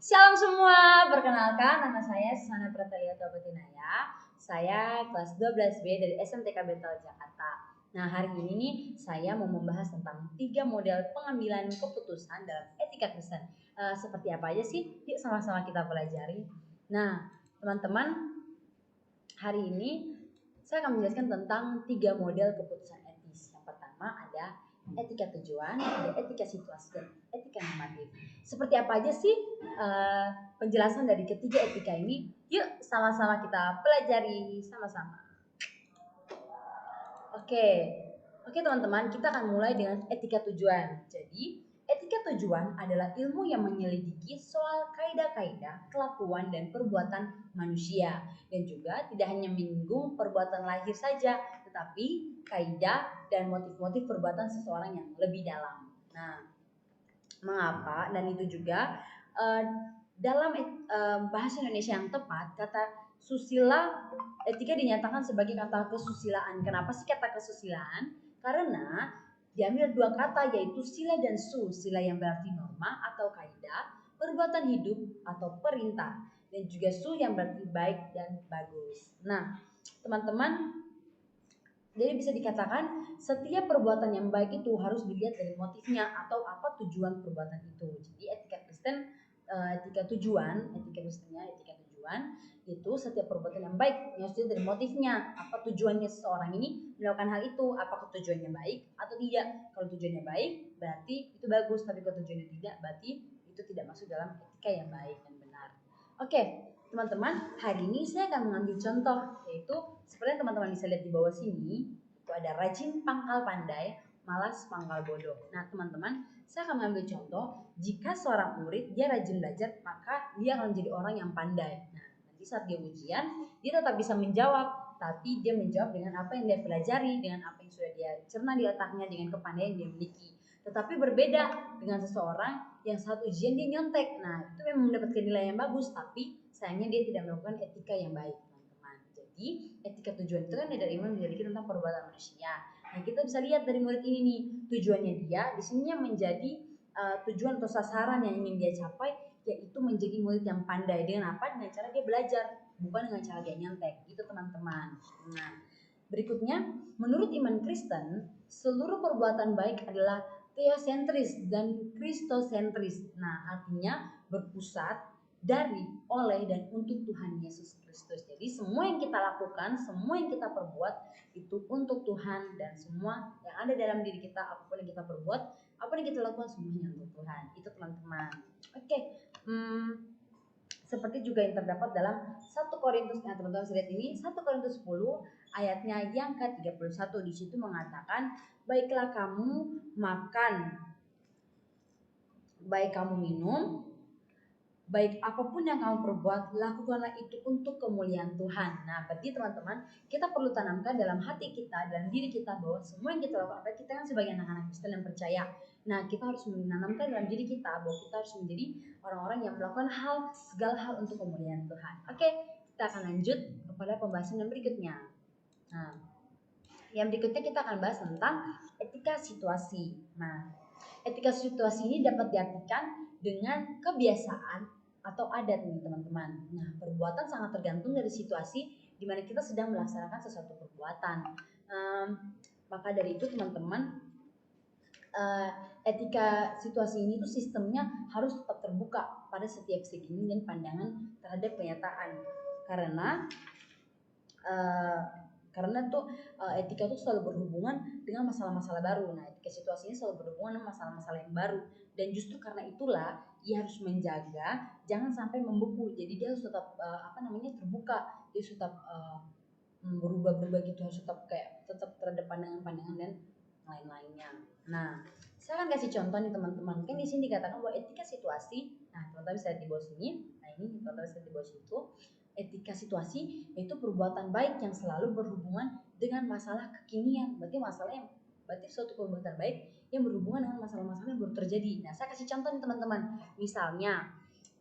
Shalom semua, perkenalkan nama saya Susana Pratalia Tabatinaya. Saya kelas 12B dari SMTK Bental Jakarta. Nah, hari ini saya mau membahas tentang 3 model pengambilan keputusan dalam etika Kristen. Seperti apa aja sih? Yuk sama-sama kita pelajari. Nah, teman-teman, hari ini saya akan menjelaskan tentang 3 model keputusan etis. Yang pertama ada etika tujuan, ada etika situasi, dan etika normatif. Seperti apa aja sih penjelasan dari ketiga etika ini? Yuk sama-sama kita pelajari sama-sama. Oke, teman-teman, kita akan mulai dengan etika tujuan. Jadi, etika tujuan adalah ilmu yang menyelidiki soal kaidah-kaidah, kelakuan, dan perbuatan manusia. Dan juga tidak hanya menyinggung perbuatan lahir saja, tetapi kaidah dan motif-motif perbuatan seseorang yang lebih dalam. Nah, mengapa? Dan itu juga dalam bahasa Indonesia yang tepat, kata susila etika dinyatakan sebagai kata kesusilaan. Kenapa sih kata kesusilaan? Karena diambil 2 kata, yaitu sila dan su. Sila yang berarti norma atau kaidah, perbuatan hidup atau perintah, dan juga su yang berarti baik dan bagus. Nah, teman-teman, jadi bisa dikatakan setiap perbuatan yang baik itu harus dilihat dari motifnya atau apa tujuan perbuatan itu. Jadi etika Kristen, etika tujuan, etika Kristennya, etika tujuan itu setiap perbuatan yang baik harus dilihat dari motifnya. Apa tujuannya seseorang ini melakukan hal itu? Apakah tujuannya baik atau tidak? Kalau tujuannya baik berarti itu bagus, tapi kalau tujuannya tidak berarti itu tidak masuk dalam etika yang baik dan benar. Oke, teman-teman, hari ini saya akan mengambil contoh, yaitu seperti yang teman-teman bisa lihat di bawah sini, itu ada rajin pangkal pandai, malas pangkal bodoh. Nah, teman-teman, saya akan mengambil contoh, jika seorang murid dia rajin belajar, maka dia akan menjadi orang yang pandai. Nah, nanti saat dia ujian, dia tetap bisa menjawab, tapi dia menjawab dengan apa yang dia pelajari, dengan apa yang sudah dia cerna di otaknya, dengan kepandaian yang dia miliki. Tetapi berbeda dengan seseorang yang saat ujian dia nyontek. Nah, itu memang mendapatkan nilai yang bagus, tapi sayangnya dia tidak melakukan etika yang baik, teman-teman. Jadi, etika tujuan itu kan dari ilmu menjadi tentang perbuatan manusia. Nah, kita bisa lihat dari murid ini nih, tujuannya dia di sini yang menjadi tujuan atau sasaran yang ingin dia capai, yaitu menjadi murid yang pandai. Dengan apa? Dengan cara dia belajar, bukan dengan cara dia nyontek. Gitu, teman-teman. Nah, berikutnya, menurut iman Kristen, seluruh perbuatan baik adalah theosentris dan kristosentris. Nah, artinya berpusat dari, oleh, dan untuk Tuhan Yesus Kristus. Jadi semua yang kita lakukan, semua yang kita perbuat itu untuk Tuhan, dan semua yang ada dalam diri kita, apapun yang kita perbuat, apa yang kita lakukan semuanya untuk Tuhan. Itu, teman-teman. Oke, seperti juga yang terdapat dalam 1 Korintus, nah teman-teman bisa lihat ini 1 Korintus 10 ayatnya yang ke-31. Di situ mengatakan, baiklah kamu makan, baik kamu minum, baik apapun yang kamu perbuat, lakukanlah itu untuk kemuliaan Tuhan. Nah, berarti teman-teman, kita perlu tanamkan dalam hati kita, dalam diri kita, bahwa semua yang kita lakukan, kita kan sebagai anak-anak Kristen yang percaya. Nah, kita harus menanamkan dalam diri kita bahwa kita harus menjadi orang-orang yang melakukan segala hal untuk kemuliaan Tuhan. Oke, kita akan lanjut kepada pembahasan yang berikutnya. Nah, yang berikutnya kita akan bahas tentang etika situasi. Nah, etika situasi ini dapat diartikan dengan kebiasaan atau adat nih, teman-teman. Nah, perbuatan sangat tergantung dari situasi di mana kita sedang melaksanakan sesuatu perbuatan. Maka dari itu, teman-teman, etika situasi ini tuh sistemnya harus tetap terbuka pada setiap segi dan pandangan terhadap kenyataan. Karena etika itu selalu berhubungan dengan masalah-masalah baru. Nah, etika situasi ini selalu berhubungan dengan masalah-masalah yang baru, dan justru karena itulah ia harus menjaga jangan sampai membeku. Jadi dia harus tetap terbuka, dia harus tetap berubah-berubah gitu, harus tetap terhadap pandangan-pandangan dan lain-lainnya. Nah, saya akan kasih contoh nih, teman-teman. Kan di sini dikatakan bahwa etika situasi. Nah, teman-teman bisa lihat di bawah sini. Nah, ini teman-teman bisa lihat di bawah situ. Etika situasi yaitu perbuatan baik yang selalu berhubungan dengan masalah kekinian. Berarti suatu perbuatan baik yang berhubungan dengan masalah-masalah yang baru terjadi. Nah, saya kasih contoh nih, teman-teman. Misalnya,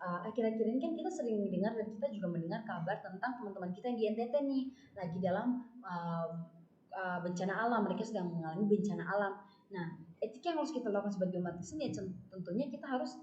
akhir-akhir ini kan kita sering mendengar dan kita juga mendengar kabar tentang teman-teman kita yang di NTT nih, lagi dalam bencana alam. Mereka sedang mengalami bencana alam. Nah, etika yang harus kita lakukan sebagai umat Kristen ya tentunya kita harus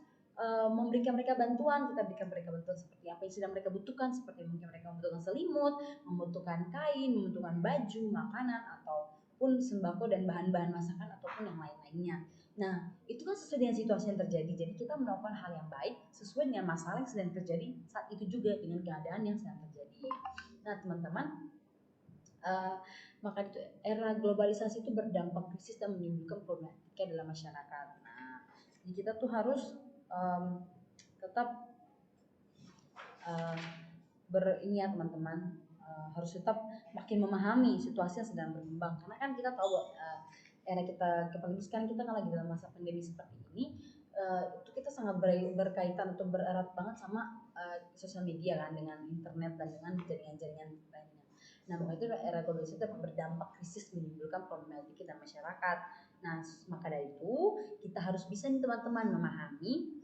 memberikan mereka bantuan, kita berikan mereka bantuan seperti apa yang sedang mereka butuhkan, seperti mungkin mereka membutuhkan selimut, membutuhkan kain, membutuhkan baju, makanan, ataupun sembako dan bahan-bahan masakan ataupun yang lain-lainnya. Nah, itu kan sesuai dengan situasi yang terjadi. Jadi kita melakukan hal yang baik sesuai dengan masalah yang sedang terjadi saat itu juga, dengan keadaan yang sedang terjadi. Nah, teman-teman, maka itu era globalisasi itu berdampak krisis dan menimbulkan problematika dalam masyarakat. Nah, jadi kita tuh harus tetap ini ya teman-teman, harus tetap makin memahami situasi yang sedang berkembang, karena kan kita tahu era kita apalagi sekarang kita kan lagi dalam masa pandemi seperti ini, itu kita sangat berkaitan atau bererat banget sama sosial media kan, dengan internet dan dengan jaringan-jaringan lainnya. Nah, maka itu era globalisasi dapat berdampak krisis menimbulkan problematika dalam masyarakat. Nah, maka dari itu kita harus bisa nih teman-teman memahami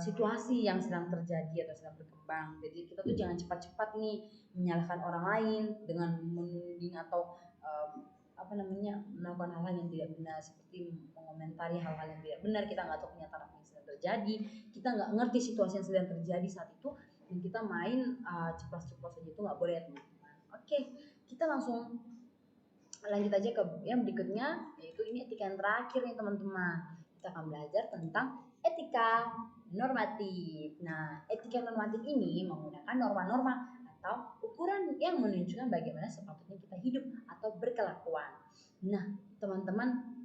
situasi yang sedang terjadi atau sedang berkembang. Jadi kita tuh jangan cepat-cepat nih menyalahkan orang lain dengan menuding atau melakukan hal-hal yang tidak benar, seperti mengomentari hal-hal yang tidak benar. Kita nggak tahu kenyataan apa yang sedang terjadi, kita nggak ngerti situasi yang sedang terjadi saat itu, dan kita main ceplos-ceplos aja, itu nggak boleh teman-teman. Oke, kita langsung lanjut aja ke yang berikutnya, yaitu ini etika yang terakhir nih teman-teman. Kita akan belajar tentang etika normatif. Nah, etika normatif ini menggunakan norma-norma atau ukuran yang menunjukkan bagaimana sepatutnya kita hidup atau berkelakuan. Nah, teman-teman,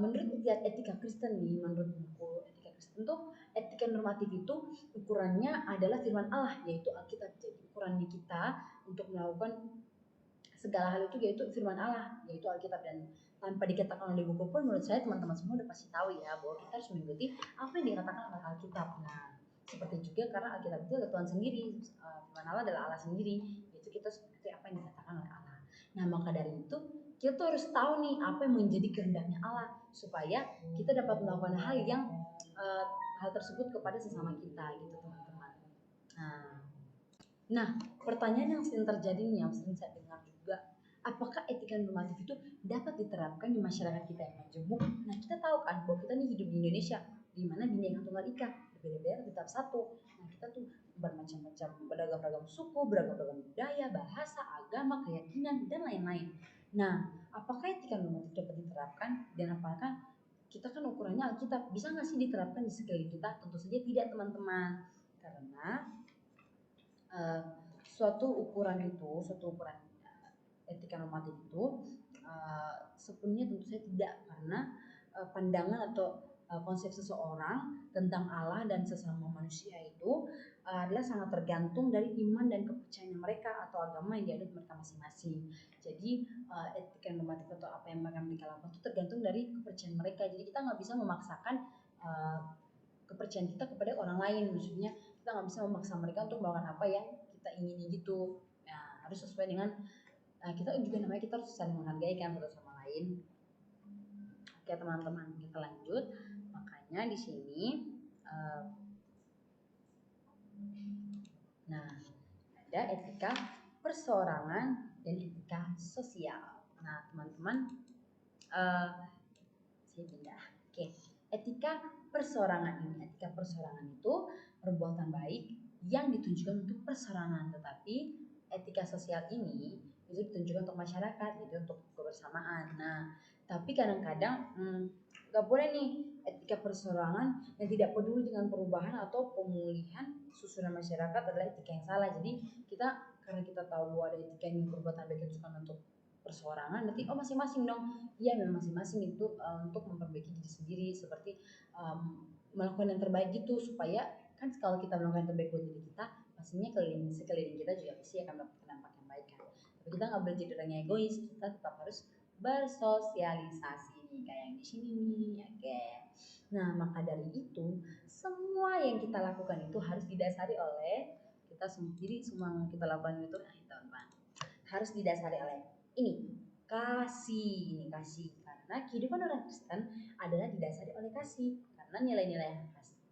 menurut etika Kristen nih, menurut buku etika Kristen tuh, etika normatif itu ukurannya adalah firman Allah, yaitu Alkitab. Jadi ukurannya kita untuk melakukan segala hal itu yaitu firman Allah, yaitu Alkitab. Dan tanpa dikatakan oleh buku pun, menurut saya teman-teman semua udah pasti tahu ya bahwa kita harus mengikuti apa yang dikatakan oleh Alkitab. Nah, seperti juga karena Alkitab itu adalah Tuhan sendiri, firman Allah adalah Allah sendiri, yaitu kita harus mengikuti apa yang dikatakan oleh Allah. Nah, maka dari itu kita tuh harus tahu nih apa yang menjadi kehendaknya Allah, supaya kita dapat melakukan hal tersebut kepada sesama kita, gitu teman-teman. Nah, pertanyaan yang sering terjadi nih, yang sering saya dengar juga, apakah etika normatif itu dapat diterapkan di masyarakat kita yang majemuk? Nah, kita tahu kan bahwa kita nih hidup di Indonesia, di mana Bhinneka Tunggal Ika, berbeda-beda tetap satu. Nah, kita tuh bermacam-macam, beragam-ragam suku, beragam-ragam budaya, bahasa, agama, keyakinan, dan lain-lain. Nah, apakah etika normatif dapat diterapkan, dan apakah kita kan ukurannya Alkitab, bisa nggak sih diterapkan di sekeliling kita? Tentu saja tidak teman-teman, karena suatu ukuran etika normatif itu sepenuhnya tentu saja tidak, karena pandangan atau konsep seseorang tentang Allah dan sesama manusia itu adalah sangat tergantung dari iman dan kepercayaan mereka atau agama yang dianut mereka masing-masing. Jadi etika normatif atau apa yang mereka lakukan itu tergantung dari kepercayaan mereka. Jadi kita nggak bisa memaksakan kepercayaan kita kepada orang lain. Maksudnya kita nggak bisa memaksa mereka untuk melakukan apa yang kita ingini gitu. Nah, harus sesuai dengan kita juga namanya kita harus saling menghargai kan satu sama lain. Oke teman-teman, kita lanjut. Makanya di sini nah, ada etika perseorangan dan etika sosial. Nah, teman-teman, saya pindah. Oke, etika perseorangan ini, etika perseorangan itu perbuatan baik yang ditujukan untuk perseorangan, tetapi etika sosial ini itu ditunjukkan untuk masyarakat, itu untuk kebersamaan. Nah, tapi kadang-kadang nggak boleh nih etika perseorangan yang tidak peduli dengan perubahan atau pemulihan susunan masyarakat adalah etika yang salah. Jadi karena kita tahu bahwa ada etika yang perbuatan baik itu kan untuk perseorangan, berarti masing-masing dong. Iya, memang masing-masing itu untuk memperbaiki diri sendiri, seperti melakukan yang terbaik gitu, supaya kan kalau kita melakukan yang terbaik buat diri kita, pastinya sekeliling kita juga pasti akan mendapatkan dampak yang baik kan. Tapi kita nggak boleh jadi orang yang egois, kita tetap harus bersosialisasi nih kayak yang di sini nih, oke. Nah, maka dari itu semua yang kita lakukan itu harus didasari oleh kita sendiri. Semua yang kita lakukan itu teman-teman harus didasari oleh ini kasih, karena kehidupan orang Kristen adalah didasari oleh kasih, karena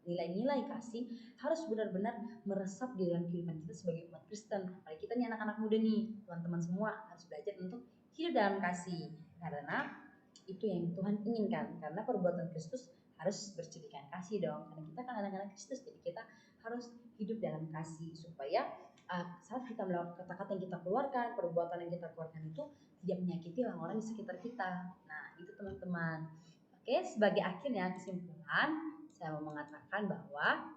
nilai-nilai kasih harus benar-benar meresap di dalam kehidupan kita sebagai umat Kristen. Apalagi kita nih anak-anak muda nih, teman-teman semua harus belajar untuk hidup dalam kasih, karena itu yang Tuhan inginkan. Karena perbuatan Kristus harus bercudikan kasih dong, karena kita kan anak-anak Kristus, jadi kita harus hidup dalam kasih supaya saat kita melakukan kata-kata yang kita keluarkan, perbuatan yang kita keluarkan itu tidak menyakiti orang-orang di sekitar kita. Nah, itu teman-teman. Oke, sebagai akhirnya kesimpulan, saya mau mengatakan bahwa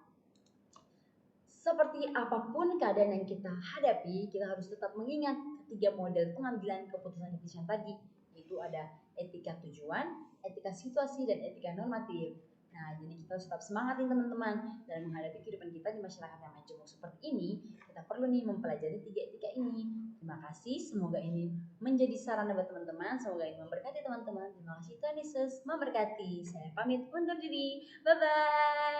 seperti apapun keadaan yang kita hadapi, kita harus tetap mengingat ketiga model pengambilan keputusan etis yang tadi, yaitu ada etika tujuan, etika situasi, dan etika normatif. Nah, jadi kita harus tetap semangat nih teman-teman dalam menghadapi kehidupan kita di masyarakat yang majemuk seperti ini. Kita perlu nih mempelajari tiga etika ini. Terima kasih, semoga ini menjadi sarana buat teman-teman, semoga ini memberkati teman-teman. Terima kasih, Tuhan Yesus memberkati. Saya pamit undur diri. Bye-bye.